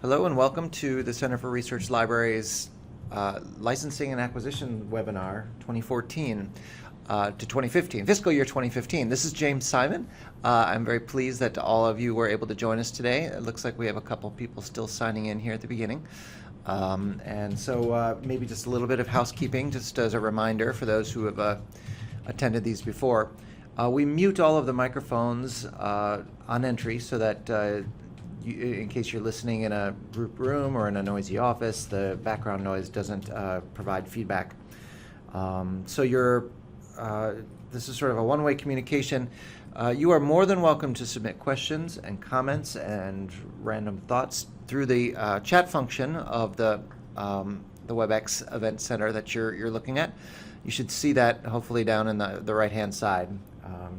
Hello and welcome to the Center for Research Libraries Licensing and Acquisition Webinar 2014 to 2015, fiscal year 2015. This is James Simon. I'm very pleased that all of you were able to join us today. It looks like we have a couple people still signing in here at the beginning. And so maybe just a little bit of housekeeping, just as a reminder for those who have attended these before. We mute all of the microphones on entry so that in case you're listening in a group room or in a noisy office, the background noise doesn't provide feedback. So this is sort of a one-way communication. You are more than welcome to submit questions and comments and random thoughts through the chat function of the WebEx Event Center that you're looking at. You should see that hopefully down in the right-hand side,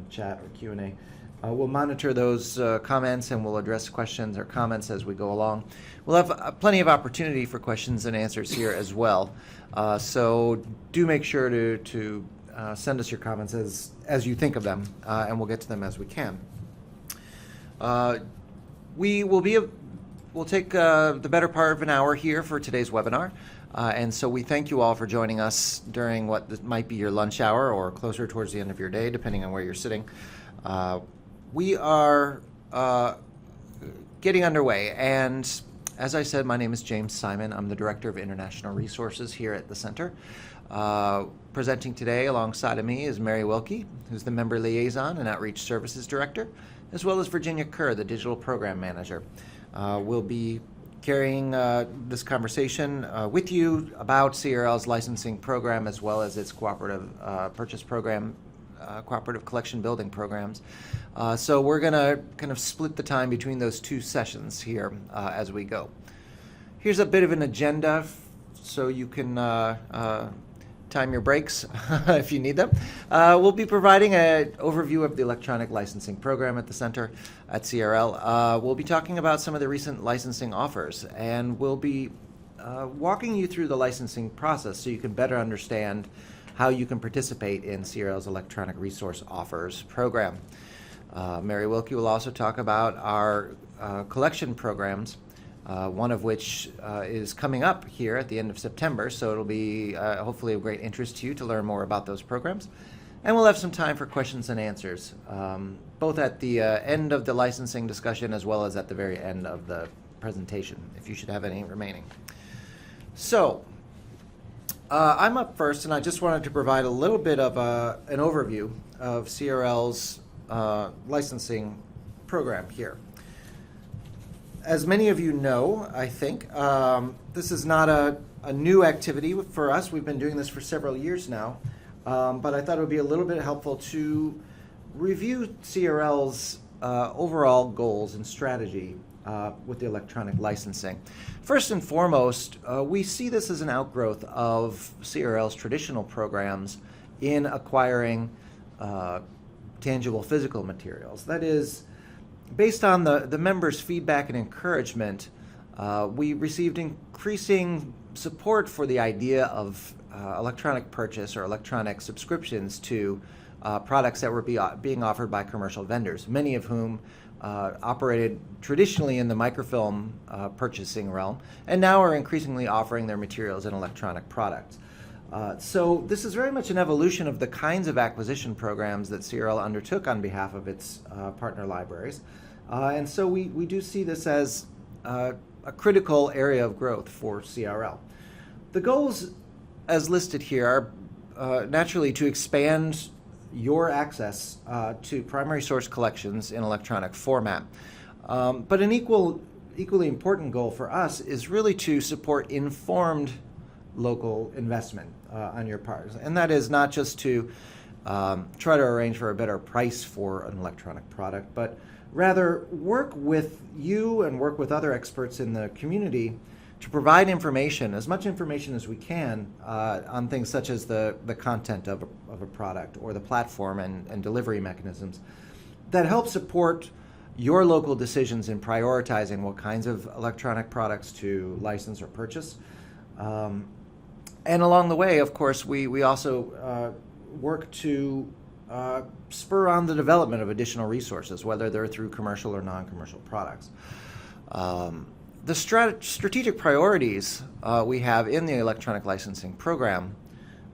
chat or Q&A. We'll monitor those comments and we'll address questions or comments as we go along. We'll have plenty of opportunity for questions and answers here as well. So do make sure to send us your comments as you think of them, and we'll get to them as we can. We'll take the better part of an hour here for today's webinar. And so we thank you all for joining us during what might be your lunch hour or closer towards the end of your day, depending on where you're sitting. We are getting underway, and as I said, my name is James Simon. I'm the Director of International Resources here at the Center. Presenting today alongside of me is Mary Wilkie, who's the Member Liaison and Outreach Services Director, as well as Virginia Kerr, the Digital Program Manager. We'll be carrying this conversation with you about CRL's licensing program as well as its cooperative purchase program, cooperative collection building programs. So we're going to kind of split the time between those two sessions here as we go. Here's a bit of an agenda so you can time your breaks if you need them. We'll be providing an overview of the electronic licensing program at the Center at CRL. We'll be talking about some of the recent licensing offers, and we'll be walking you through the licensing process so you can better understand how you can participate in CRL's Electronic Resource Offers program. Mary Wilkie will also talk about our collection programs, one of which is coming up here at the end of September, so it'll be hopefully of great interest to you to learn more about those programs. And we'll have some time for questions and answers, both at the end of the licensing discussion as well as at the very end of the presentation, if you should have any remaining. So, I'm up first, and I just wanted to provide a little bit of an overview of CRL's licensing program here. As many of you know, I think, this is not a new activity for us. We've been doing this for several years now, but I thought it would be a little bit helpful to review CRL's overall goals and strategy with the electronic licensing. First and foremost, we see this as an outgrowth of CRL's traditional programs in acquiring tangible physical materials. That is, based on the members' feedback and encouragement, we received increasing support for the idea of electronic purchase or electronic subscriptions to products that were being offered by commercial vendors, many of whom operated traditionally in the microfilm purchasing realm, and now are increasingly offering their materials in electronic products. So this is very much an evolution of the kinds of acquisition programs that CRL undertook on behalf of its partner libraries. And so we do see this as a critical area of growth for CRL. The goals, as listed here, are naturally to expand your access to primary source collections in electronic format. But an equally important goal for us is really to support informed local investment on your part. And that is not just to try to arrange for a better price for an electronic product, but rather work with you and work with other experts in the community to provide information, as much information as we can, on things such as the content of a product or the platform and delivery mechanisms that help support your local decisions in prioritizing what kinds of electronic products to license or purchase. And along the way, of course, we also work to spur on the development of additional resources, whether they're through commercial or non-commercial products. The strategic priorities we have in the electronic licensing program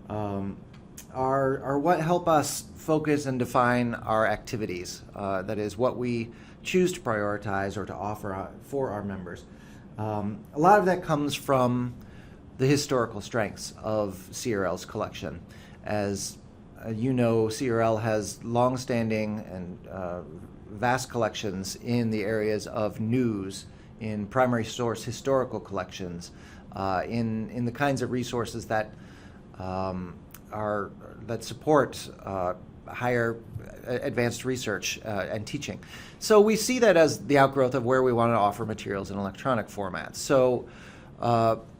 are what help us focus and define our activities. That is, what we choose to prioritize or to offer for our members. A lot of that comes from the historical strengths of CRL's collection. As you know, CRL has long-standing and vast collections in the areas of news, in primary source historical collections, in the kinds of resources that support higher advanced research and teaching. So we see that as the outgrowth of where we want to offer materials in electronic formats. So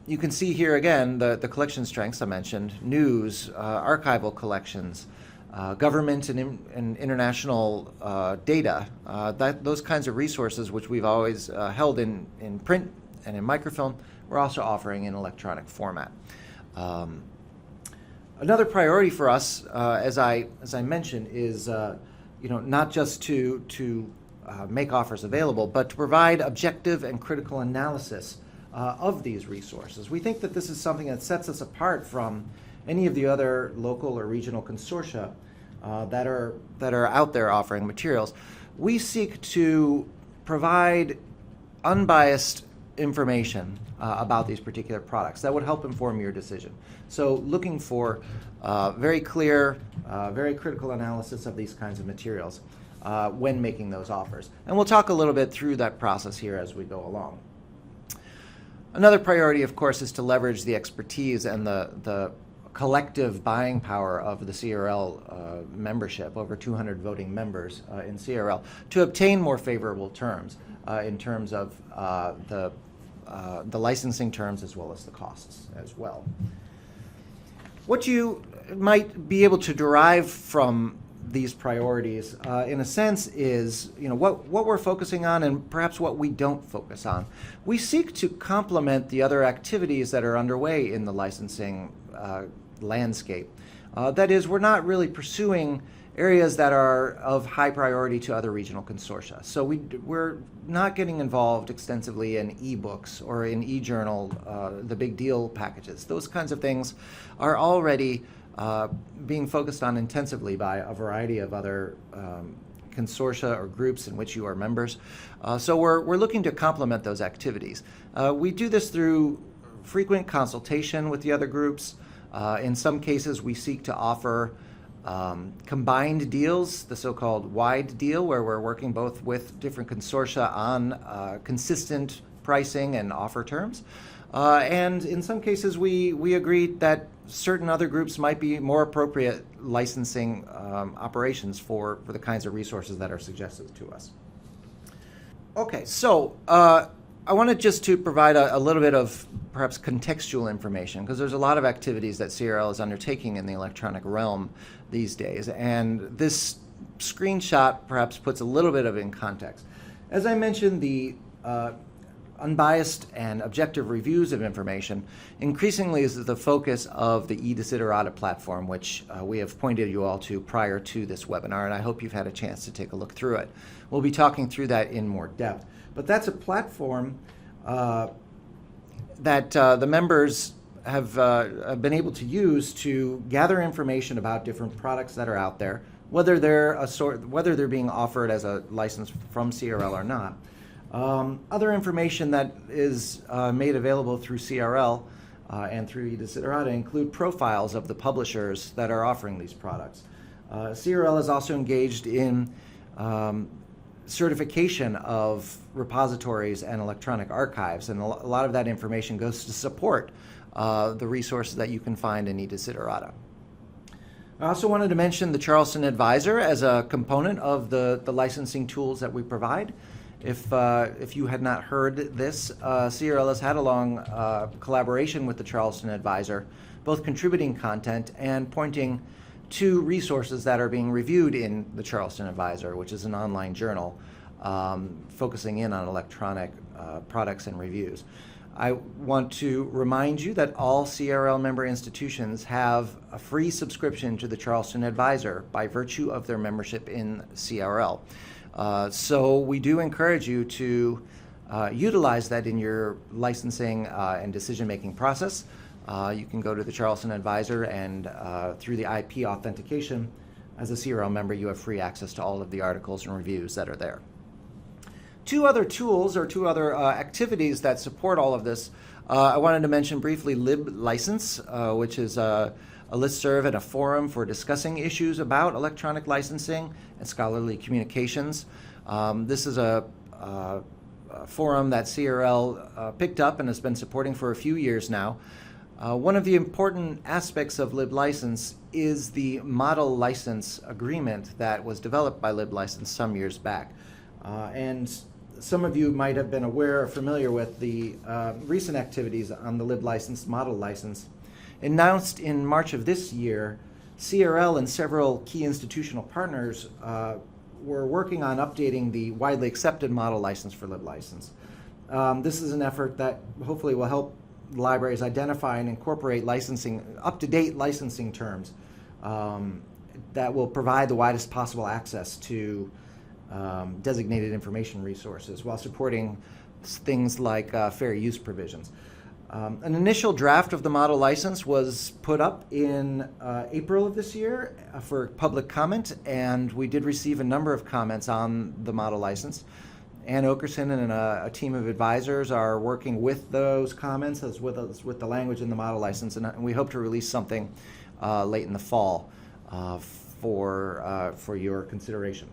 you can see here again the collection strengths I mentioned: news, archival collections, government and international data, those kinds of resources which we've always held in print and in microfilm, we're also offering in electronic format. Another priority for us, as I mentioned, is not just to make offers available, but to provide objective and critical analysis of these resources. We think that this is something that sets us apart from any of the other local or regional consortia that are out there offering materials. We seek to provide unbiased information about these particular products that would help inform your decision. So looking for very clear, very critical analysis of these kinds of materials when making those offers. And we'll talk a little bit through that process here as we go along. Another priority, of course, is to leverage the expertise and the collective buying power of the CRL membership, over 200 voting members in CRL, to obtain more favorable terms in terms of the licensing terms as well as the costs as well. What you might be able to derive from these priorities, in a sense, is what we're focusing on and perhaps what we don't focus on. We seek to complement the other activities that are underway in the licensing landscape. That is, we're not really pursuing areas that are of high priority to other regional consortia. So we're not getting involved extensively in e-books or in e-journal, the big deal packages. Those kinds of things are already being focused on intensively by a variety of other consortia or groups in which you are members. So we're looking to complement those activities. We do this through frequent consultation with the other groups. In some cases, we seek to offer combined deals, the so-called wide deal, where we're working both with different consortia on consistent pricing and offer terms. And in some cases, we agreed that certain other groups might be more appropriate licensing operations for the kinds of resources that are suggested to us. Okay, so I wanted just to provide a little bit of perhaps contextual information, because there's a lot of activities that CRL is undertaking in the electronic realm these days, and this screenshot perhaps puts a little bit of it in context. As I mentioned, the unbiased and objective reviews of information increasingly is the focus of the e-desiderata platform, which we have pointed you all to prior to this webinar, and I hope you've had a chance to take a look through it. We'll be talking through that in more depth. But that's a platform that the members have been able to use to gather information about different products that are out there, whether they're being offered as a license from CRL or not. Other information that is made available through CRL and through e-desiderata include profiles of the publishers that are offering these products. CRL is also engaged in certification of repositories and electronic archives, and a lot of that information goes to support the resources that you can find in e-desiderata. I also wanted to mention the Charleston Advisor as a component of the licensing tools that we provide. If you had not heard this, CRL has had a long collaboration with the Charleston Advisor, both contributing content and pointing to resources that are being reviewed in the Charleston Advisor, which is an online journal focusing in on electronic products and reviews. I want to remind you that all CRL member institutions have a free subscription to the Charleston Advisor by virtue of their membership in CRL. So we do encourage you to utilize that in your licensing and decision-making process, you can go to the Charleston Advisor, and through the IP authentication, as a CRL member, you have free access to all of the articles and reviews that are there. Two other tools or two other activities that support all of this. I wanted to mention briefly LibLicense, which is a listserv and a forum for discussing issues about electronic licensing and scholarly communications. This is a forum that CRL picked up and has been supporting for a few years now. One of the important aspects of LibLicense is the model license agreement that was developed by LibLicense some years back. And some of you might have been aware or familiar with the recent activities on the LibLicense model license. Announced in March of this year, CRL and several key institutional partners were working on updating the widely accepted model license for LibLicense. This is an effort that hopefully will help libraries identify and incorporate up-to-date licensing terms that will provide the widest possible access to designated information resources while supporting things like fair use provisions. An initial draft of the model license was put up in April of this year for public comment, and we did receive a number of comments on the model license. Ann Okerson and a team of advisors are working with those comments as with the language in the model license, and we hope to release something late in the fall for your consideration.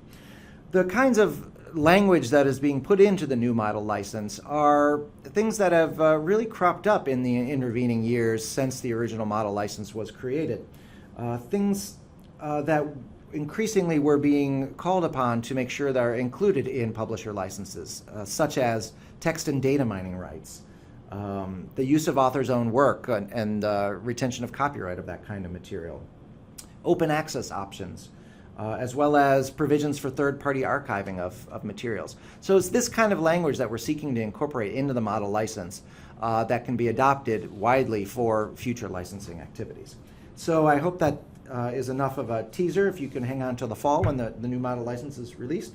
The kinds of language that is being put into the new model license are things that have really cropped up in the intervening years since the original model license was created. Things that increasingly we're being called upon to make sure that are included in publisher licenses, such as text and data mining rights, the use of author's own work and retention of copyright of that kind of material, open access options, as well as provisions for third-party archiving of materials. So it's this kind of language that we're seeking to incorporate into the model license that can be adopted widely for future licensing activities. So I hope that is enough of a teaser if you can hang on till the fall when the new model license is released.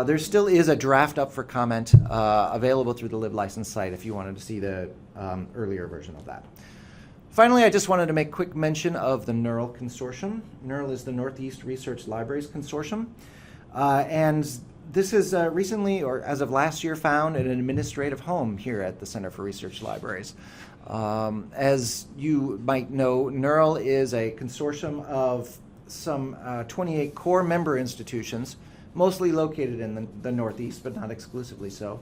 There still is a draft up for comment available through the LibLicense site if you wanted to see the earlier version of that. Finally, I just wanted to make quick mention of the NERL Consortium. NERL is the Northeast Research Libraries Consortium. And this is recently, or as of last year, found an administrative home here at the Center for Research Libraries. As you might know, NERL is a consortium of some 28 core member institutions, mostly located in the Northeast, but not exclusively so,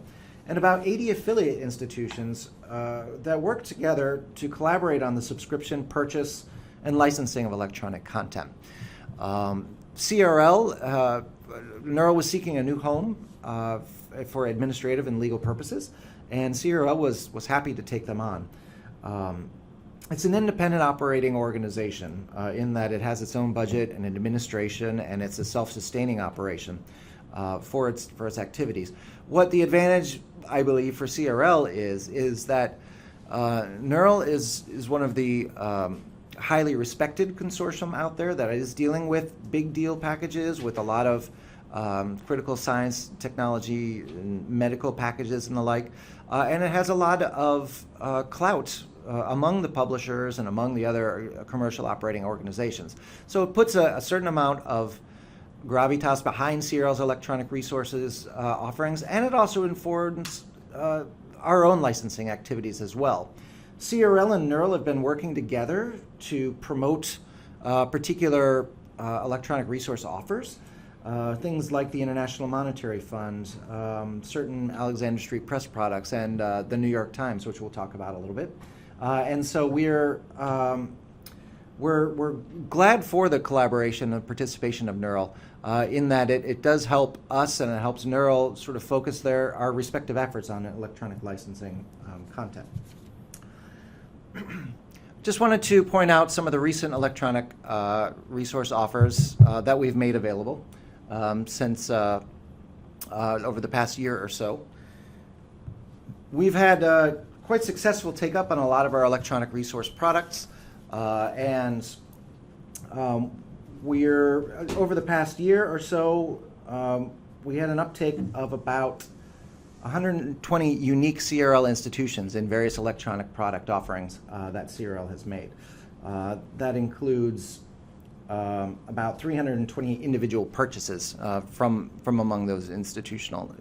and about 80 affiliate institutions that work together to collaborate on the subscription, purchase, and licensing of electronic content. CRL, NERL was seeking a new home for administrative and legal purposes, and CRL was happy to take them on. It's an independent operating organization in that it has its own budget and administration, and it's a self-sustaining operation for its activities. What the advantage, I believe, for CRL is that NERL is one of the highly respected consortium out there that is dealing with big deal packages with a lot of critical science, technology, and medical packages and the like. And it has a lot of clout among the publishers and among the other commercial operating organizations. So it puts a certain amount of gravitas behind CRL's electronic resources offerings, and it also informs our own licensing activities as well. CRL and NERL have been working together to promote particular electronic resource offers, things like the International Monetary Fund, certain Alexander Street Press products, and the New York Times, which we'll talk about a little bit. And so we're glad for the collaboration and participation of NERL in that it does help us and it helps NERL sort of focus our respective efforts on electronic licensing content. Just wanted to point out some of the recent electronic resource offers that we've made available since over the past year or so. We've had quite successful take-up on a lot of our electronic resource products, and over the past year or so, we had an uptake of about 120 unique CRL institutions in various electronic product offerings that CRL has made. That includes about 320 individual purchases from among those institutional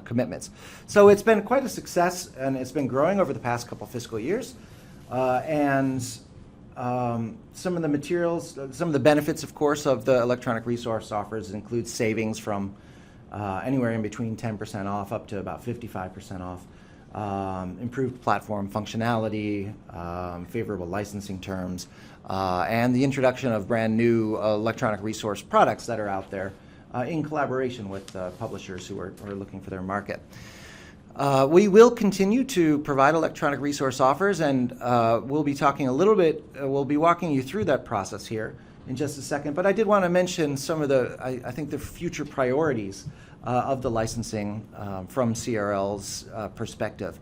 commitments. So it's been quite a success, and it's been growing over the past couple fiscal years. Some of the materials, some of the benefits, of course, of the electronic resource offers include savings from anywhere in between 10% off up to about 55% off, improved platform functionality, favorable licensing terms, and the introduction of brand new electronic resource products that are out there in collaboration with publishers who are looking for their market. We will continue to provide electronic resource offers, and we'll be talking a little bit, we'll be walking you through that process here in just a second. But I did want to mention some of the, I think, the future priorities of the licensing from CRL's perspective.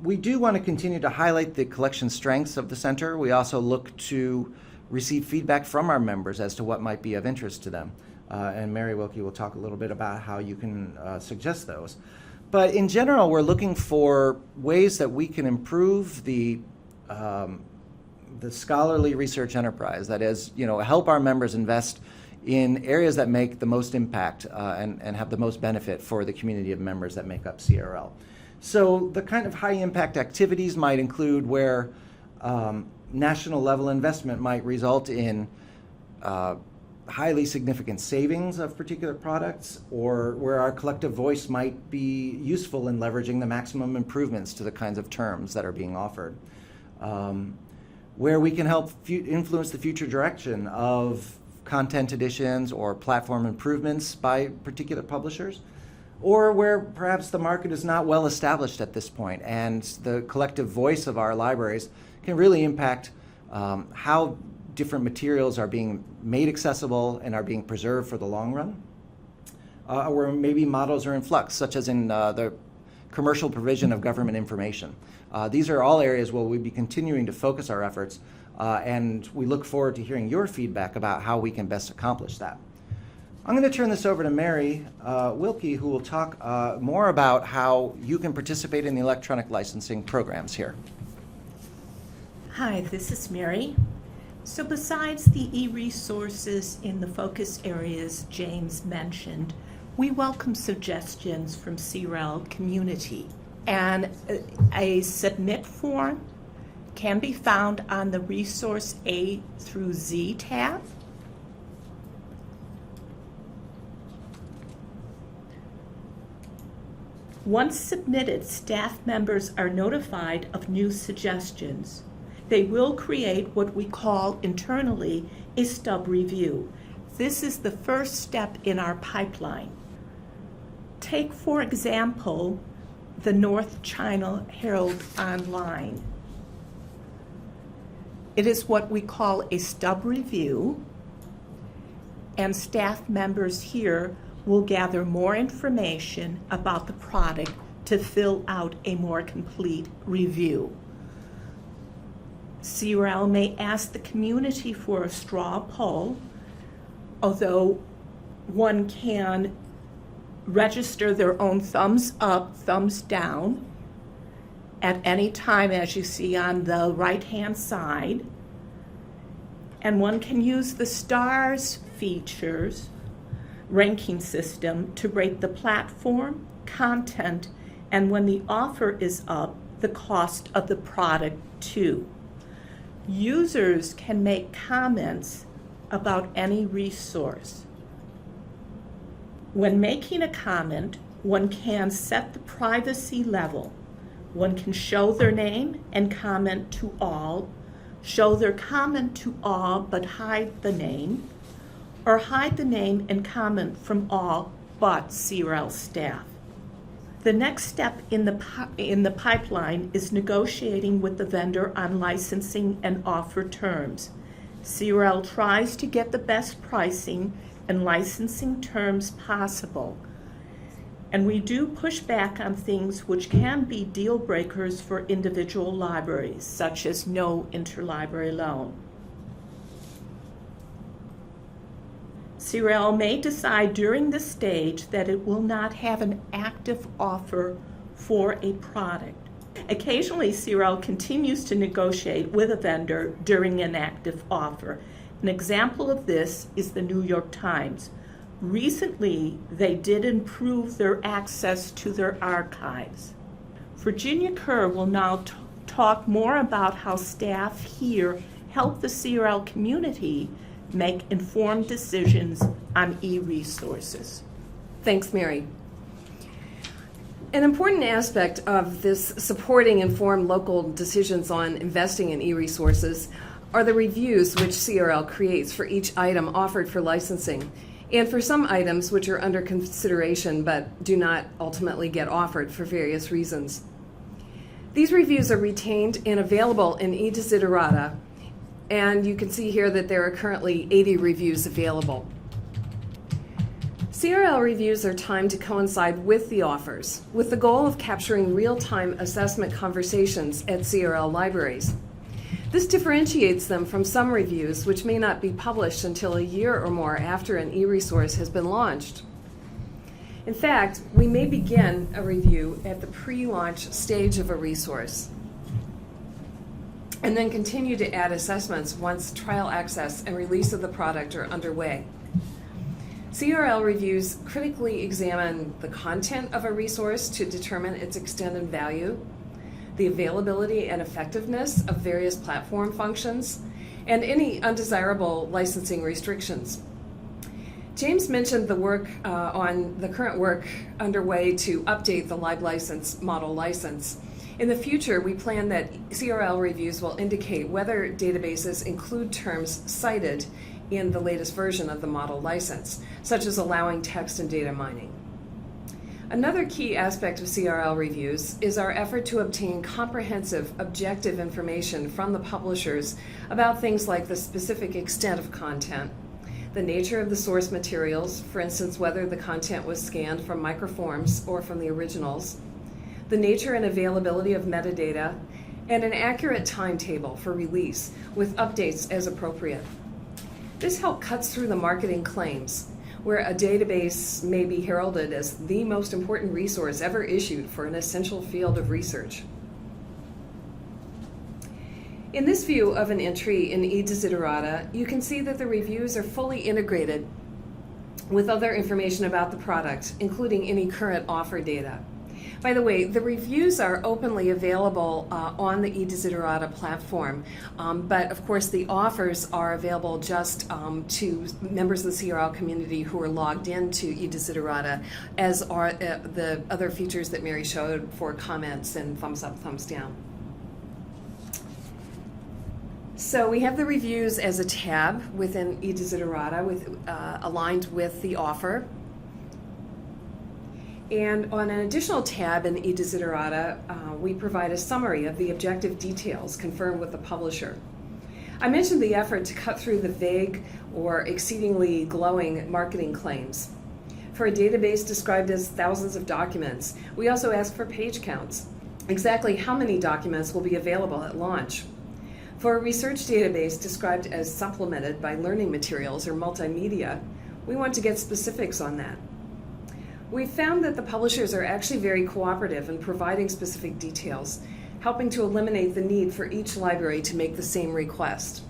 We do want to continue to highlight the collection strengths of the center. We also look to receive feedback from our members as to what might be of interest to them. And Mary Wilkie will talk a little bit about how you can suggest those. But in general, we're looking for ways that we can improve the scholarly research enterprise. That is, help our members invest in areas that make the most impact and have the most benefit for the community of members that make up CRL. So the kind of high impact activities might include where national level investment might result in highly significant savings of particular products, or where our collective voice might be useful in leveraging the maximum improvements to the kinds of terms that are being offered. Where we can help influence the future direction of content additions or platform improvements by particular publishers, or where perhaps the market is not well established at this point and the collective voice of our libraries can really impact how different materials are being made accessible and are being preserved for the long run, or maybe models are in flux, such as in the commercial provision of government information. These are all areas where we'll be continuing to focus our efforts, and we look forward to hearing your feedback about how we can best accomplish that. I'm going to turn this over to Mary Wilkie, who will talk more about how you can participate in the electronic licensing programs here. Hi, this is Mary. So besides the e-resources in the focus areas James mentioned, we welcome suggestions from CRL community. And a submit form can be found on the Resource A through Z tab. Once submitted, staff members are notified of new suggestions. They will create what we call internally a stub review. This is the first step in our pipeline. Take, for example, the North China Herald Online. It is what we call a stub review, and staff members here will gather more information about the product to fill out a more complete review. CRL may ask the community for a straw poll, although one can register their own thumbs up, thumbs down at any time, as you see on the right-hand side. And one can use the stars features ranking system to rate the platform, content, and when the offer is up, the cost of the product too. Users can make comments about any resource. When making a comment, one can set the privacy level. One can show their name and comment to all, show their comment to all but hide the name, or hide the name and comment from all but CRL staff. The next step in the pipeline is negotiating with the vendor on licensing and offer terms. CRL tries to get the best pricing and licensing terms possible. And we do push back on things which can be deal breakers for individual libraries, such as no interlibrary loan. CRL may decide during this stage that it will not have an active offer for a product. Occasionally, CRL continues to negotiate with a vendor during an active offer. An example of this is the New York Times. Recently, they did improve their access to their archives. Virginia Kerr will now talk more about how staff here help the CRL community make informed decisions on e-resources. Thanks, Mary. An important aspect of this supporting informed local decisions on investing in e-resources are the reviews which CRL creates for each item offered for licensing, and for some items which are under consideration but do not ultimately get offered for various reasons. These reviews are retained and available in e-Desiderata, and you can see here that there are currently 80 reviews available. CRL reviews are timed to coincide with the offers, with the goal of capturing real-time assessment conversations at CRL libraries. This differentiates them from some reviews which may not be published until a year or more after an e-resource has been launched. In fact, we may begin a review at the pre-launch stage of a resource and then continue to add assessments once trial access and release of the product are underway. CRL reviews critically examine the content of a resource to determine its extent and value, the availability and effectiveness of various platform functions, and any undesirable licensing restrictions. James mentioned the current work underway to update the LibLicense model license. In the future, we plan that CRL reviews will indicate whether databases include terms cited in the latest version of the model license, such as allowing text and data mining. Another key aspect of CRL reviews is our effort to obtain comprehensive, objective information from the publishers about things like the specific extent of content, the nature of the source materials, for instance, whether the content was scanned from microforms or from the originals, the nature and availability of metadata, and an accurate timetable for release with updates as appropriate. This help cuts through the marketing claims, where a database may be heralded as the most important resource ever issued for an essential field of research. In this view of an entry in e-Desiderata, you can see that the reviews are fully integrated with other information about the product, including any current offer data. By the way, the reviews are openly available on the e-Desiderata platform, but of course the offers are available just to members of the CRL community who are logged into e-Desiderata, as are the other features that Mary showed for comments and thumbs up, thumbs down. So we have the reviews as a tab within e-Desiderata aligned with the offer. And on an additional tab in e-Desiderata, we provide a summary of the objective details confirmed with the publisher. I mentioned the effort to cut through the vague or exceedingly glowing marketing claims. For a database described as thousands of documents, we also ask for page counts, exactly how many documents will be available at launch. For a research database described as supplemented by learning materials or multimedia, we want to get specifics on that. We've found that the publishers are actually very cooperative in providing specific details, helping to eliminate the need for each library to make the same request.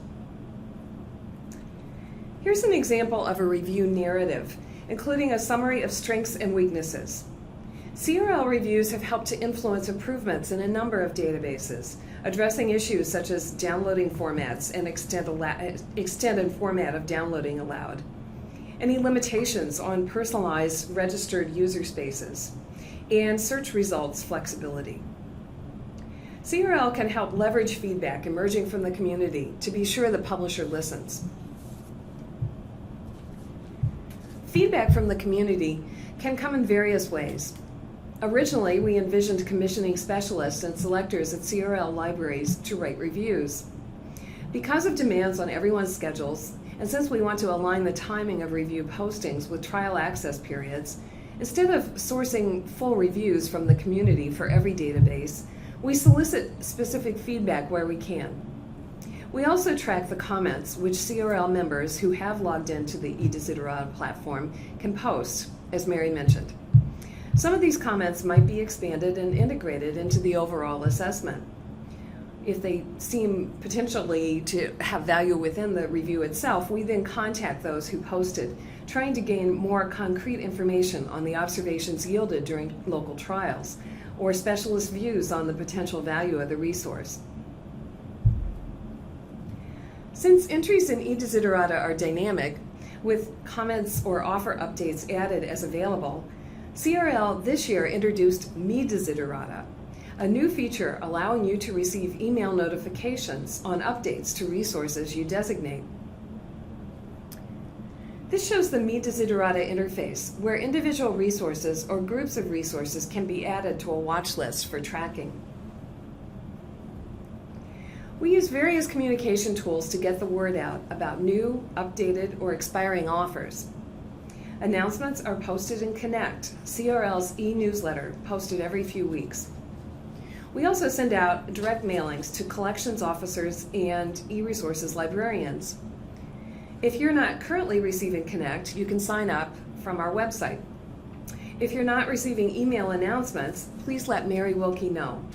Here's an example of a review narrative, including a summary of strengths and weaknesses. CRL reviews have helped to influence improvements in a number of databases, addressing issues such as downloading formats and extended format of downloading allowed, any limitations on personalized registered user spaces, and search results flexibility. CRL can help leverage feedback emerging from the community to be sure the publisher listens. Feedback from the community can come in various ways. Originally, we envisioned commissioning specialists and selectors at CRL libraries to write reviews. Because of demands on everyone's schedules, and since we want to align the timing of review postings with trial access periods, instead of sourcing full reviews from the community for every database, we solicit specific feedback where we can. We also track the comments which CRL members who have logged into the eDesiderata platform can post, as Mary mentioned. Some of these comments might be expanded and integrated into the overall assessment. If they seem potentially to have value within the review itself, we then contact those who posted, trying to gain more concrete information on the observations yielded during local trials, or specialist views on the potential value of the resource. Since entries in eDesiderata are dynamic, with comments or offer updates added as available, CRL this year introduced Me Desiderata, a new feature allowing you to receive email notifications on updates to resources you designate. This shows the Me Desiderata interface, where individual resources or groups of resources can be added to a watch list for tracking. We use various communication tools to get the word out about new, updated, or expiring offers. Announcements are posted in Connect, CRL's e-newsletter, posted every few weeks. We also send out direct mailings to collections officers and e-resources librarians. If you're not currently receiving Connect, you can sign up from our website. If you're not receiving email announcements, please let Mary Wilkie know.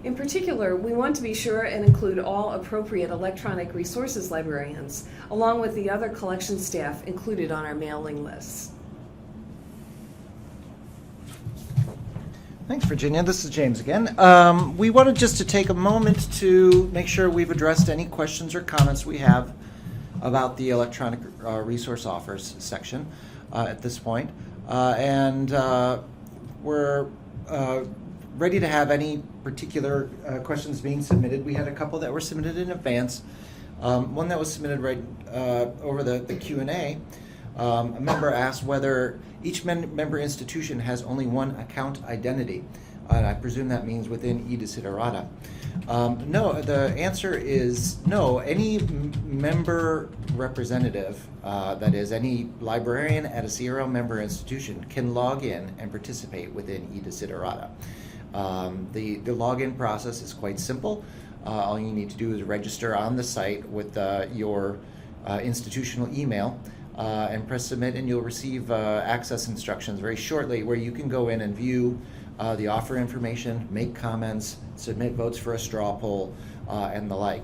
In particular, we want to be sure and include all appropriate electronic resources librarians, along with the other collection staff included on our mailing lists. Thanks, Virginia. This is James again. We wanted just to take a moment to make sure we've addressed any questions or comments we have about the electronic resource offers section at this point. We're ready to have any particular questions being submitted. We had a couple that were submitted in advance. One that was submitted right over the Q&A. A member asked whether each member institution has only one account identity. And I presume that means within eDesiderata. No, the answer is no. Any member representative, that is, any librarian at a CRL member institution, can log in and participate within eDesiderata. The login process is quite simple. All you need to do is register on the site with your institutional email and press submit, and you'll receive access instructions very shortly where you can go in and view the offer information, make comments, submit votes for a straw poll, and the like.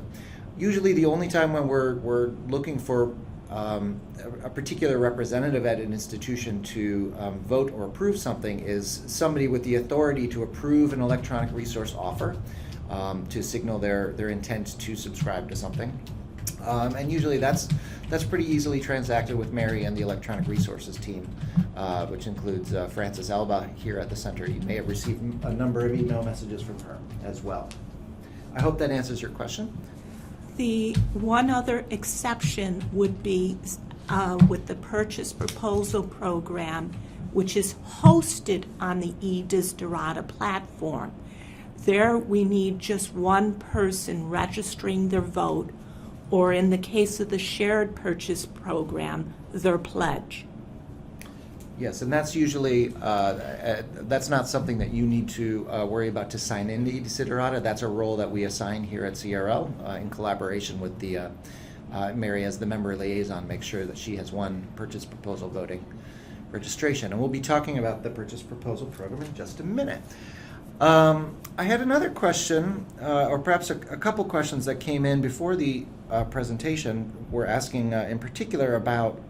Usually the only time when we're looking for a particular representative at an institution to vote or approve something is somebody with the authority to approve an electronic resource offer, to signal their intent to subscribe to something. And usually that's pretty easily transacted with Mary and the electronic resources team, which includes Frances Alba here at the center. You may have received a number of email messages from her as well. I hope that answers your question. The one other exception would be with the purchase proposal program, which is hosted on the eDesiderata platform. There we need just one person registering their vote, or in the case of the shared purchase program, their pledge. Yes, and that's usually, that's not something that you need to worry about to sign into eDesiderata. That's a role that we assign here at CRL in collaboration with the Mary as the member liaison, make sure that she has one purchase proposal voting registration. And we'll be talking about the purchase proposal program in just a minute. I had another question, or perhaps a couple questions that came in before the presentation. We're asking in particular about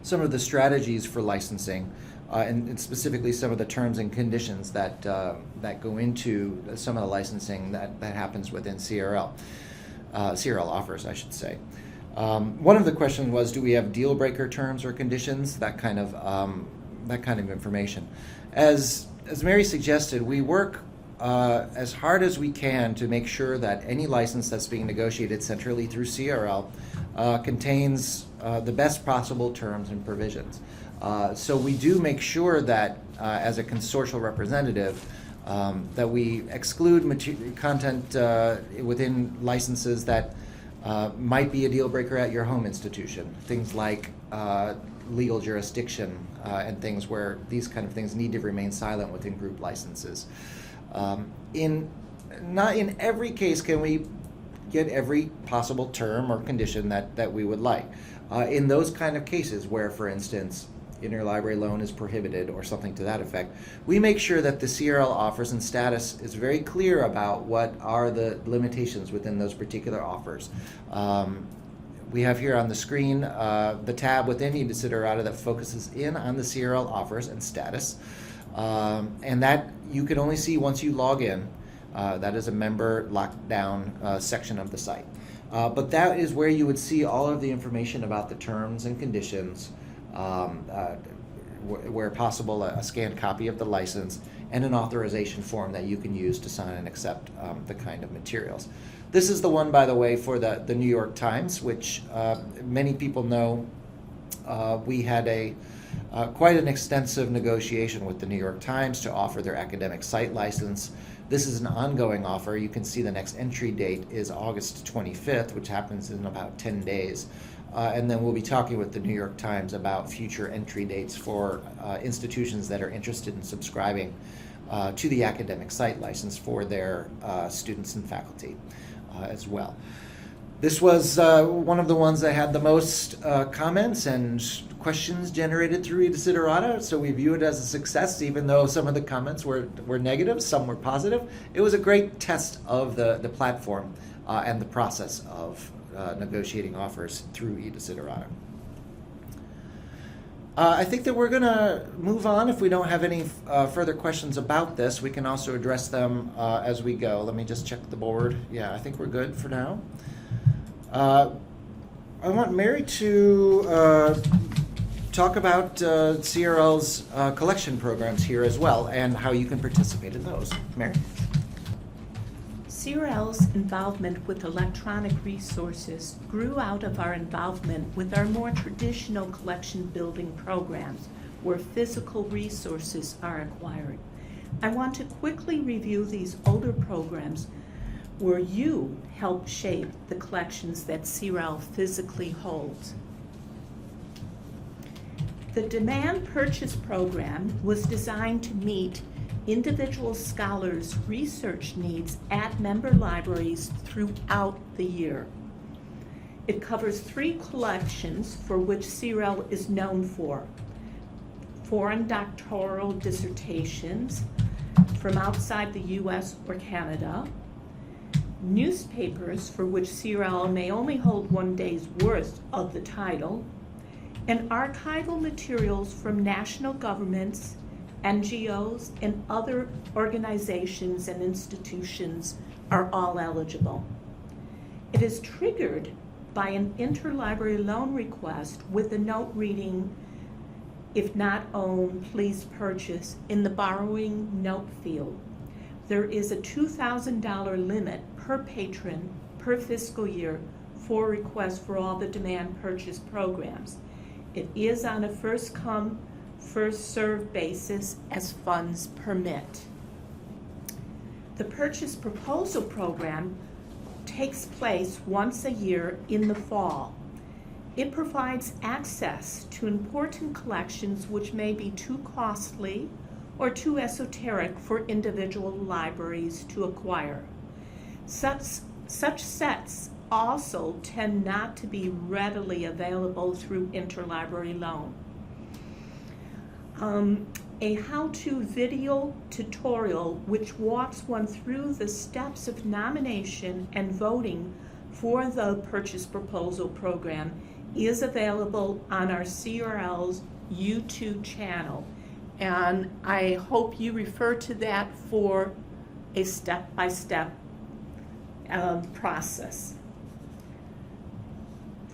some of the strategies for licensing, and specifically some of the terms and conditions that go into some of the licensing that happens within CRL offers, I should say. One of the questions was, do we have deal breaker terms or conditions? That kind of information. As Mary suggested, we work as hard as we can to make sure that any license that's being negotiated centrally through CRL contains the best possible terms and provisions. So we do make sure that as a consortial representative that we exclude content within licenses that might be a deal breaker at your home institution. Things like legal jurisdiction and things where these kind of things need to remain silent within group licenses. Not in every case can we get every possible term or condition that we would like. In those kind of cases where, for instance, interlibrary loan is prohibited or something to that effect, we make sure that the CRL offers and status is very clear about what are the limitations within those particular offers. We have here on the screen the tab within eDesiderata that focuses in on the CRL offers and status. And that you can only see once you log in. That is a member lockdown section of the site. But that is where you would see all of the information about the terms and conditions, where possible, a scanned copy of the license, and an authorization form that you can use to sign and accept the kind of materials. This is the one, by the way, for the New York Times, which many people know we had quite an extensive negotiation with the New York Times to offer their academic site license. This is an ongoing offer. You can see the next entry date is August 25th, which happens in about 10 days. And then we'll be talking with the New York Times about future entry dates for institutions that are interested in subscribing to the academic site license for their students and faculty as well. This was one of the ones that had the most comments and questions generated through eDesiderata, so we view it as a success, even though some of the comments were negative, some were positive. It was a great test of the platform and the process of negotiating offers through eDesiderata. I think that we're going to move on. If we don't have any further questions about this, we can also address them as we go. Let me just check the board. Yeah, I think we're good for now. I want Mary to talk about CRL's collection programs here as well and how you can participate in those. Mary? CRL's involvement with electronic resources grew out of our involvement with our more traditional collection building programs where physical resources are acquired. I want to quickly review these older programs where you help shape the collections that CRL physically holds. The demand purchase program was designed to meet individual scholars' research needs at member libraries throughout the year. It covers 3 collections for which CRL is known for: foreign doctoral dissertations from outside the US or Canada, newspapers for which CRL may only hold 1 day's worth of the title, and archival materials from national governments, NGOs, and other organizations and institutions are all eligible. It is triggered by an interlibrary loan request with a note reading, "If not owned, please purchase," in the borrowing note field. There is a $2,000 limit per patron per fiscal year for requests for all the demand purchase programs. It is on a first come, first served basis as funds permit. The purchase proposal program takes place once a year in the fall. It provides access to important collections which may be too costly or too esoteric for individual libraries to acquire. Such sets also tend not to be readily available through interlibrary loan. A how-to video tutorial which walks one through the steps of nomination and voting for the purchase proposal program is available on our CRL's YouTube channel, and I hope you refer to that for a step-by-step process.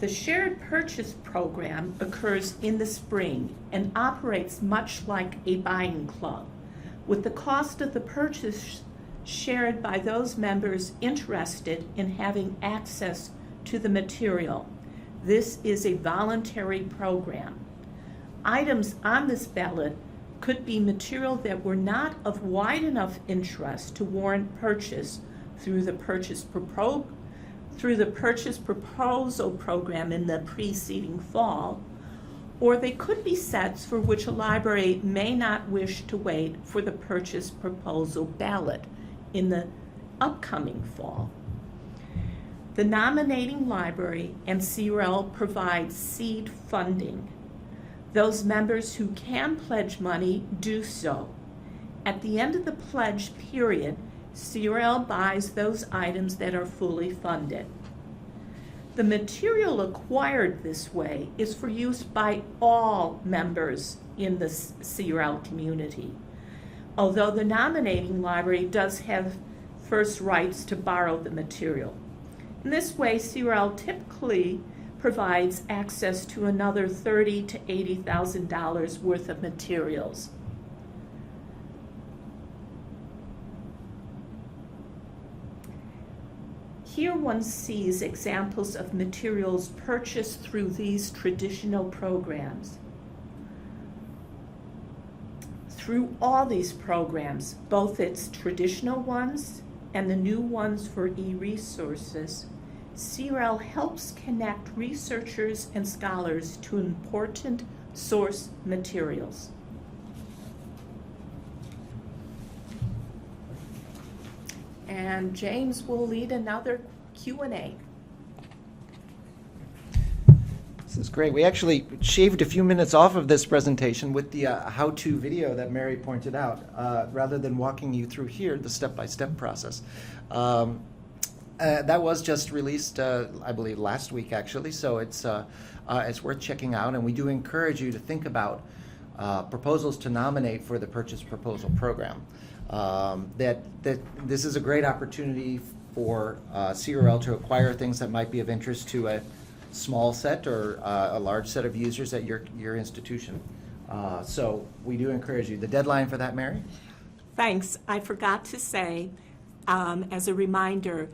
The shared purchase program occurs in the spring and operates much like a buying club, with the cost of the purchase shared by those members interested in having access to the material. This is a voluntary program. Items on this ballot could be material that were not of wide enough interest to warrant purchase through the purchase proposal program in the preceding fall, or they could be sets for which a library may not wish to wait for the purchase proposal ballot in the upcoming fall. The nominating library and CRL provide seed funding. Those members who can pledge money do so. At the end of the pledge period, CRL buys those items that are fully funded. The material acquired this way is for use by all members in the CRL community, although the nominating library does have first rights to borrow the material. In this way, CRL typically provides access to another $30,000 to $80,000 worth of materials. Here one sees examples of materials purchased through these traditional programs. Through all these programs, both its traditional ones and the new ones for e-resources, CRL helps connect researchers and scholars to important source materials. And James will lead another Q&A. This is great. We actually shaved a few minutes off of this presentation with the how-to video that Mary pointed out, rather than walking you through here, the step-by-step process. That was just released, I believe, last week, actually, so it's worth checking out, and we do encourage you to think about proposals to nominate for the Purchase Proposal Program. That this is a great opportunity for CRL to acquire things that might be of interest to a small set or a large set of users at your institution. So we do encourage you. The deadline for that, Mary? Thanks. I forgot to say, as a reminder,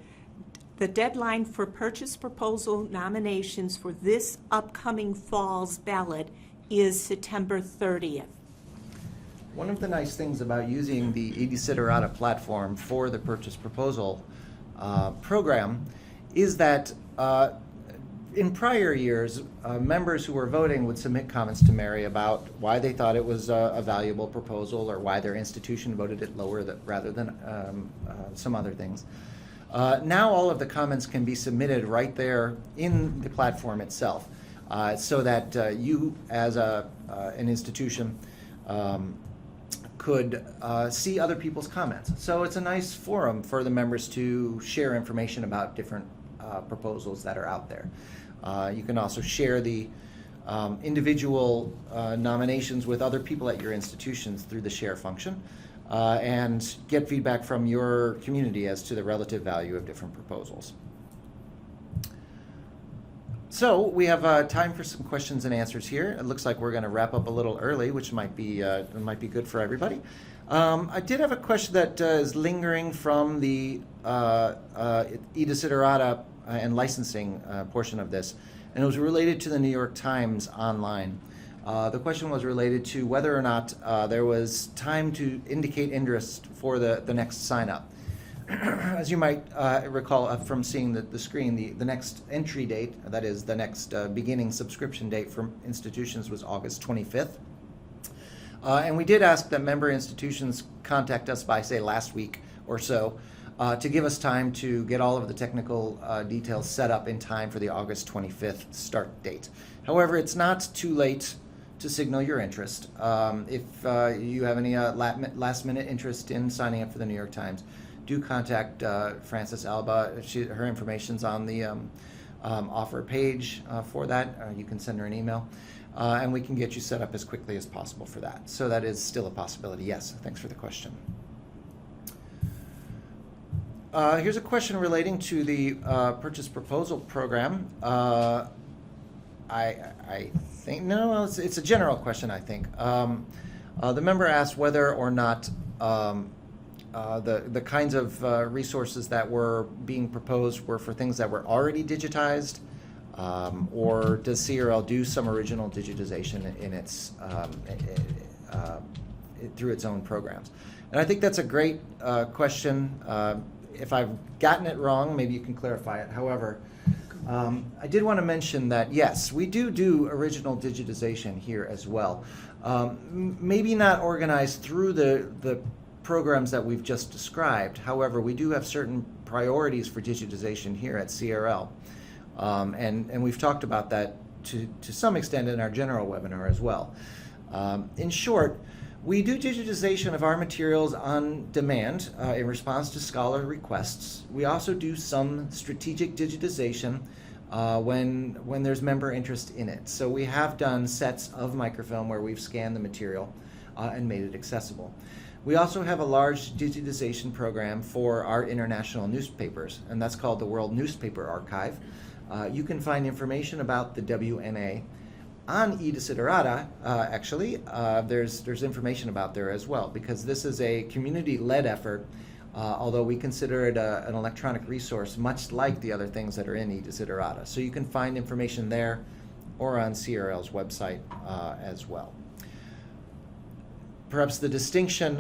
the deadline for purchase proposal nominations for this upcoming fall's ballot is September 30th. One of the nice things about using the e-Desiderata platform for the purchase proposal program is that in prior years, members who were voting would submit comments to Mary about why they thought it was a valuable proposal or why their institution voted it lower rather than some other things. Now all of the comments can be submitted right there in the platform itself, so that you as an institution could see other people's comments. So it's a nice forum for the members to share information about different proposals that are out there. You can also share the individual nominations with other people at your institutions through the share function, and get feedback from your community as to the relative value of different proposals. So we have time for some questions and answers here. It looks like we're going to wrap up a little early, which might be good for everybody. I did have a question that is lingering from the e-Desiderata and licensing portion of this, and it was related to the New York Times Online. The question was related to whether or not there was time to indicate interest for the next sign-up. As you might recall from seeing the screen, the next entry date, that is the next beginning subscription date for institutions, was August 25th. And we did ask that member institutions contact us by, say, last week or so to give us time to get all of the technical details set up in time for the August 25th start date. However, it's not too late to signal your interest. If you have any last-minute interest in signing up for the New York Times, do contact Frances Alba. Her information's on the offer page for that. You can send her an email, and we can get you set up as quickly as possible for that. So that is still a possibility. Yes, thanks for the question. Here's a question relating to the purchase proposal program. I think, no, it's a general question, I think. The member asked whether or not the kinds of resources that were being proposed were for things that were already digitized, or does CRL do some original digitization in its through its own programs? And I think that's a great question. If I've gotten it wrong, maybe you can clarify it. However, I did want to mention that, yes, we do original digitization here as well. Maybe not organized through the programs that we've just described. However, we do have certain priorities for digitization here at CRL. And we've talked about that to some extent in our general webinar as well. In short, we do digitization of our materials on demand in response to scholar requests. We also do some strategic digitization when there's member interest in it. So we have done sets of microfilm where we've scanned the material and made it accessible. We also have a large digitization program for our international newspapers, and that's called the World Newspaper Archive. You can find information about the WNA on eDesiderata. Actually, there's information about there as well, because this is a community-led effort, although we consider it an electronic resource, much like the other things that are in eDesiderata. So you can find information there or on CRL's website as well. Perhaps the distinction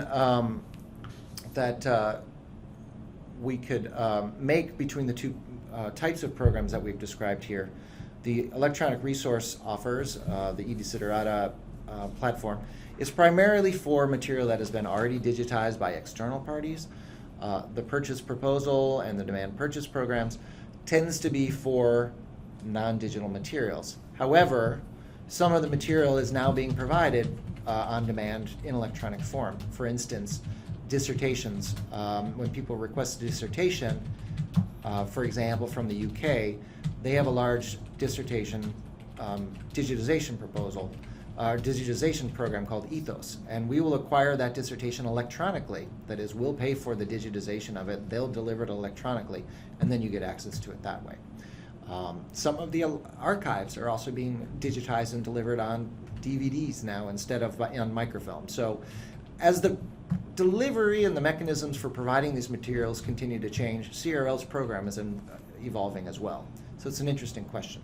that we could make between the two types of programs that we've described here. The electronic resource offers, the eDesiderata platform, is primarily for material that has been already digitized by external parties. The purchase proposal and the demand purchase programs tends to be for non-digital materials. However, some of the material is now being provided on demand in electronic form. For instance, dissertations. When people request a dissertation, for example, from the UK, they have a large dissertation digitization proposal, digitization program called Ethos, and we will acquire that dissertation electronically. That is, we'll pay for the digitization of it, they'll deliver it electronically, and then you get access to it that way. Some of the archives are also being digitized and delivered on DVDs now instead of on microfilm. So as the delivery and the mechanisms for providing these materials continue to change, CRL's program is evolving as well. So it's an interesting question.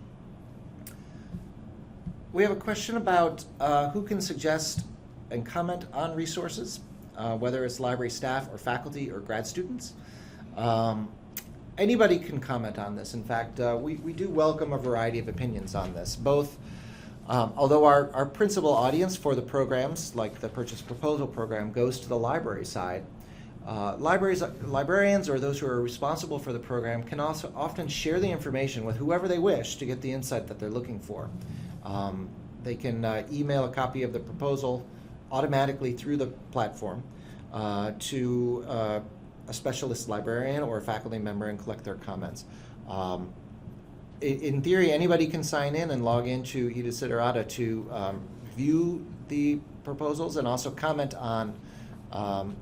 We have a question about who can suggest and comment on resources, whether it's library staff or faculty or grad students. Anybody can comment on this. In fact, we do welcome a variety of opinions on this, both although our principal audience for the programs, like the purchase proposal program, goes to the library side. Librarians or those who are responsible for the program can also often share the information with whoever they wish to get the insight that they're looking for. They can email a copy of the proposal automatically through the platform to a specialist librarian or a faculty member and collect their comments. In theory, anybody can sign in and log into eDesiderata to view the proposals and also comment on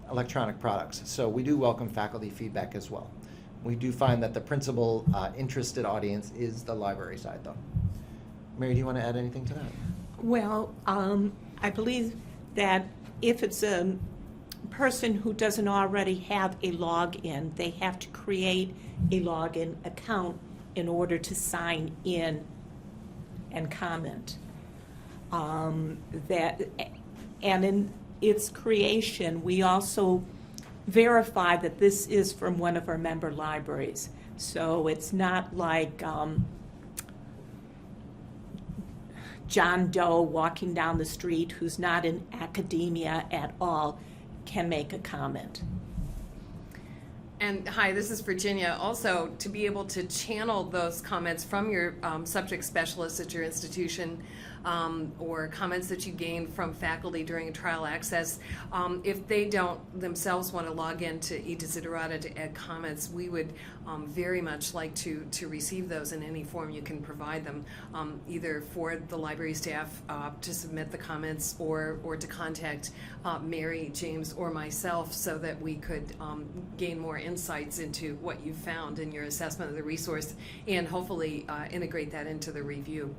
electronic products. So we do welcome faculty feedback as well. We do find that the principal interested audience is the library side, though. Mary, do you want to add anything to that? Well, I believe that if it's a person who doesn't already have a login, they have to create a login account in order to sign in and comment. And in its creation, we also verify that this is from one of our member libraries. So it's not like John Doe walking down the street who's not in academia at all can make a comment. And hi, this is Virginia. Also, to be able to channel those comments from your subject specialists at your institution, or comments that you gain from faculty during a trial access, if they don't themselves want to log into eDesiderata to add comments, we would very much like to receive those in any form you can provide them, either for the library staff to submit the comments or to contact Mary, James, or myself so that we could gain more insights into what you found in your assessment of the resource and hopefully integrate that into the review.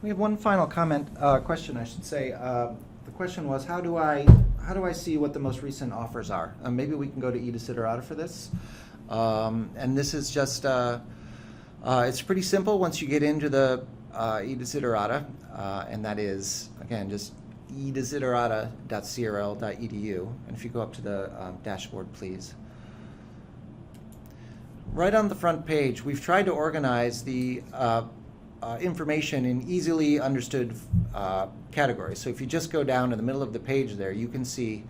We have one final question, I should say. The question was, how do I see what the most recent offers are? Maybe we can go to eDesiderata for this. And this is just, it's pretty simple once you get into the eDesiderata, and that is, again, just edesiderata.crl.edu. And if you go up to the dashboard, please. Right on the front page, we've tried to organize the information in easily understood categories. So if you just go down to the middle of the page there, you can see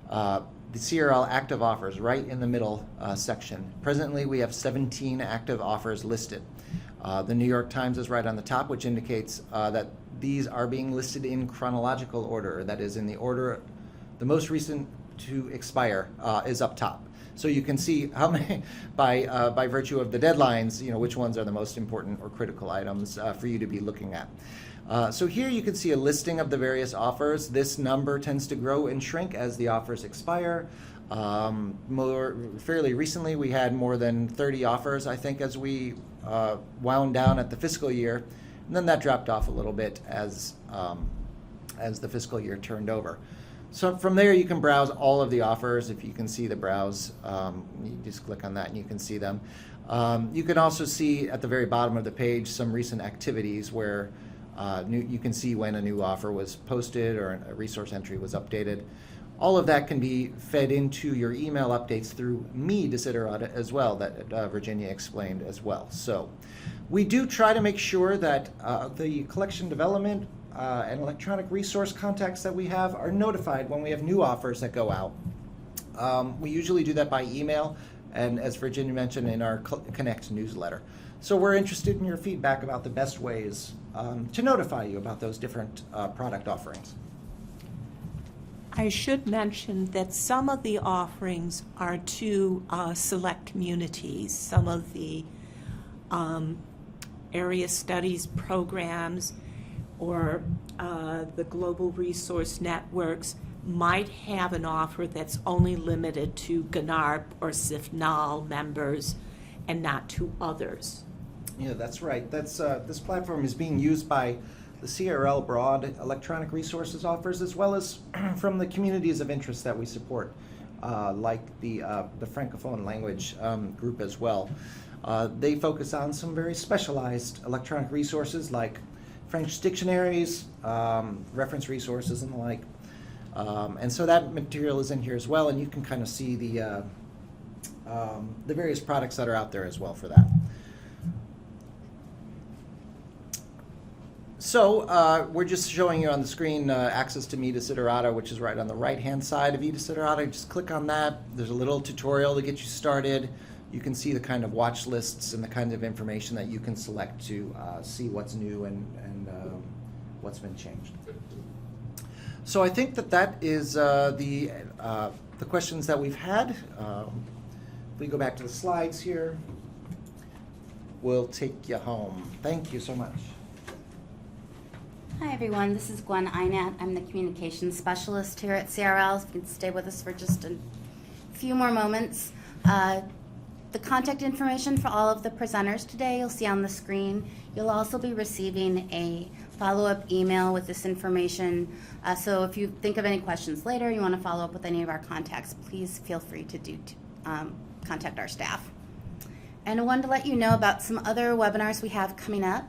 the CRL active offers right in the middle section. Presently, we have 17 active offers listed. The New York Times is right on the top, which indicates that these are being listed in chronological order. That is, in the order, the most recent to expire is up top. So you can see how many, by virtue of the deadlines, which ones are the most important or critical items for you to be looking at. So here you can see a listing of the various offers. This number tends to grow and shrink as the offers expire. Fairly recently, we had more than 30 offers, I think, as we wound down at the fiscal year, and then that dropped off a little bit as the fiscal year turned over. So from there, you can browse all of the offers. If you can see the browse, you just click on that and you can see them. You can also see at the very bottom of the page some recent activities where you can see when a new offer was posted or a resource entry was updated. All of that can be fed into your email updates through me, Desiderata, as well, that Virginia explained as well. So we do try to make sure that the collection development and electronic resource contacts that we have are notified when we have new offers that go out. We usually do that by email and, as Virginia mentioned, in our Connect newsletter. So we're interested in your feedback about the best ways to notify you about those different product offerings. I should mention that some of the offerings are to select communities. Some of the area studies programs or the global resource networks might have an offer that's only limited to GNARP or CIFNAL members and not to others. Yeah, that's right. This platform is being used by the CRL broad electronic resources offers, as well as from the communities of interest that we support, like the Francophone language group as well. They focus on some very specialized electronic resources like French dictionaries, reference resources, and the like. And so that material is in here as well, and you can kind of see the various products that are out there as well for that. So we're just showing you on the screen access to Me Desiderata, which is right on the right-hand side of eDesiderata. Just click on that. There's a little tutorial to get you started. You can see the kind of watch lists and the kind of information that you can select to see what's new and what's been changed. So I think that is the questions that we've had. If we go back to the slides here, we'll take you home. Thank you so much. Hi everyone, this is Gwen Einat. I'm the communications specialist here at CRL. If you can stay with us for just a few more moments. The contact information for all of the presenters today you'll see on the screen. You'll also be receiving a follow-up email with this information. So if you think of any questions later, you want to follow up with any of our contacts, please feel free to contact our staff. And I wanted to let you know about some other webinars we have coming up.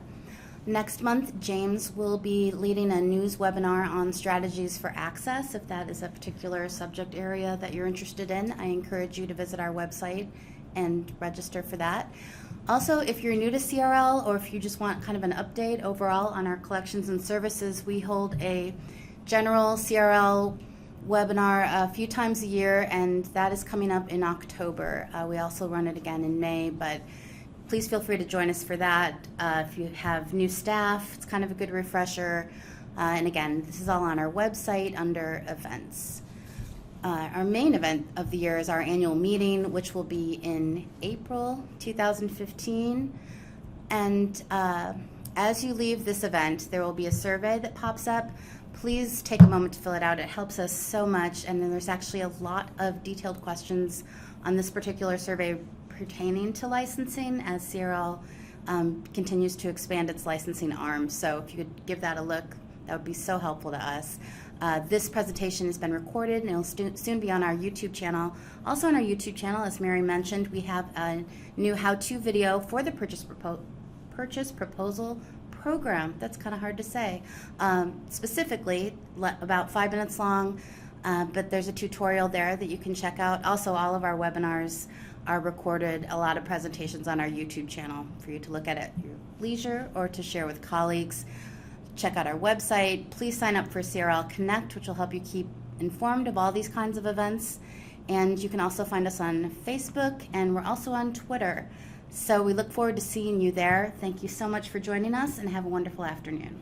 Next month, James will be leading a news webinar on strategies for access. If that is a particular subject area that you're interested in, I encourage you to visit our website and register for that. Also, if you're new to CRL or if you just want kind of an update overall on our collections and services, we hold a general CRL webinar a few times a year, and that is coming up in October. We also run it again in May, but please feel free to join us for that. If you have new staff, it's kind of a good refresher. And again, this is all on our website under events. Our main event of the year is our annual meeting, which will be in April 2015. And as you leave this event, there will be a survey that pops up. Please take a moment to fill it out. It helps us so much. And then there's actually a lot of detailed questions on this particular survey pertaining to licensing as CRL continues to expand its licensing arm. So if you could give that a look, that would be so helpful to us. This presentation has been recorded and it will soon be on our YouTube channel. Also on our YouTube channel, as Mary mentioned, we have a new how-to video for the purchase proposal program. That's kind of hard to say. Specifically, about 5 minutes long, but there's a tutorial there that you can check out. Also, all of our webinars are recorded, a lot of presentations on our YouTube channel for you to look at your leisure or to share with colleagues. Check out our website. Please sign up for CRL Connect, which will help you keep informed of all these kinds of events. And you can also find us on Facebook, and we're also on Twitter. So we look forward to seeing you there. Thank you so much for joining us, and have a wonderful afternoon.